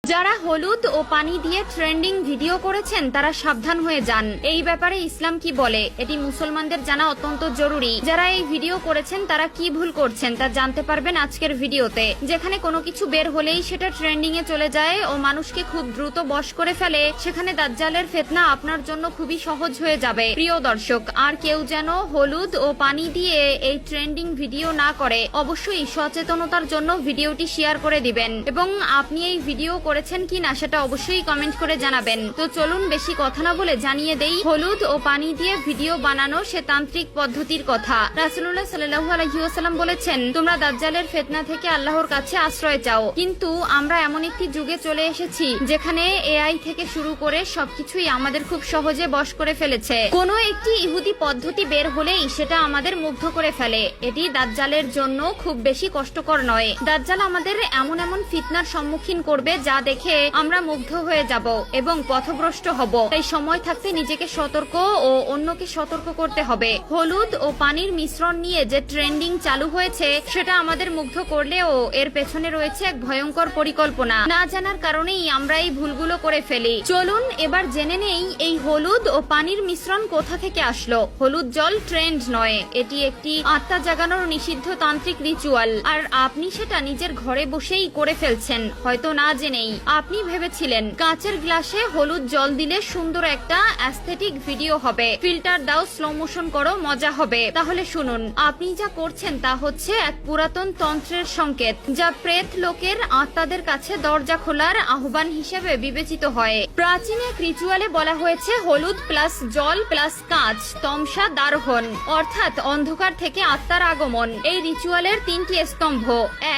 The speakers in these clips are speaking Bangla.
যারা হলুদ ও পানি দিয়ে ট্রেন্ডিং ভিডিও করেছেন তারা সাবধান হয়ে যান। এই ব্যাপারে ইসলাম কি বলে এটি মুসলমানদের জানা অত্যন্ত জরুরি। যারা এই ভিডিও করেছেন তারা কি ভুল করছেন তা জানতে পারবেন আজকের ভিডিওতে। যেখানে কোনো কিছু বের হলেই সেটা ট্রেন্ডিং এ চলে যায় ও মানুষকে খুব দ্রুত বশ করে ফেলে, সেখানে দাজ্জালের ফিতনা আপনার জন্য খুবই সহজ হয়ে যাবে। প্রিয় দর্শক, আর কেউ যেন হলুদ ও পানি দিয়ে এই ট্রেন্ডিং ভিডিও না করে অবশ্যই সচেতনতার জন্য ভিডিওটি শেয়ার করে দিবেন এবং আপনি এই ভিডিও করেছেন কিনা সেটা অবশ্যই কমেন্ট করে জানাবেন। তো চলুন বেশি কথা না বলে জানিয়ে দেই হলুদ ও পানি দিয়ে ভিডিও বানানো সে তান্ত্রিক পদ্ধতির কথা। রাসূলুল্লাহ সাল্লাল্লাহু আলাইহি ওয়াসাল্লাম বলেছেন, তোমরা দাজ্জালের ফিতনা থেকে আল্লাহর কাছে আশ্রয় চাও। কিন্তু আমরা এমন একটি যুগে চলে এসেছি যেখানে এআই থেকে শুরু করে সবকিছুই আমাদের খুব সহজে বশ করে ফেলেছে। কোনো একটি ইহুদি পদ্ধতি বের হলেই সেটা আমাদের মুগ্ধ করে ফেলে। এটি দাজ্জালের জন্য খুব বেশি কষ্টকর নয়। দাজ্জাল আমাদের এমন এমন ফিতনার সম্মুখীন করবে যা দেখে আমরা মুগ্ধ হয়ে যাব এবং পথভ্রষ্ট হব। তাই সময় থাকতে নিজেকে সতর্ক ও অন্যকে সতর্ক করতে হবে। হলুদ ও পানির মিশ্রণ নিয়ে যে ট্রেন্ডিং চালু হয়েছে সেটা আমাদের মুগ্ধ করলেও এর পেছনে রয়েছে এক ভয়ঙ্কর পরিকল্পনা। না জানার কারণেই আমরা এই ভুলগুলো করে ফেলি। চলুন এবার জেনে নেই এই হলুদ ও পানির মিশ্রণ কোথা থেকে আসলো। হলুদ জল ট্রেন্ড নয়, এটি একটি আত্মা জাগানোর নিষিদ্ধ তান্ত্রিক রিচুয়াল। আর আপনি সেটা নিজের ঘরে বসেই করে ফেলছেন, হয়তো না জেনেই। আপনি ভেবেছিলেন কাঁচের গ্লাসে হলুদ জল দিলে সুন্দর একটা অ্যাস্থেটিক ভিডিও হবে, ফিল্টার দাও, স্লো মোশন করো, মজা হবে। তাহলে শুনুন, আপনি যা করছেন তা হচ্ছে এক পুরাতন তন্ত্রের সংকেত, যা প্রেত লোকের আত্মাদের কাছে দরজা খোলার আহ্বান হিসেবে বিবেচিত হয়। প্রাচীন এক রিচুয়ালে বলা হয়েছে হলুদ প্লাস জল প্লাস কাঁচ তমসা দারোহন, অর্থাৎ অন্ধকার থেকে আত্মার আগমন। এই রিচুয়ালের তিনটি স্তম্ভ: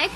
এক,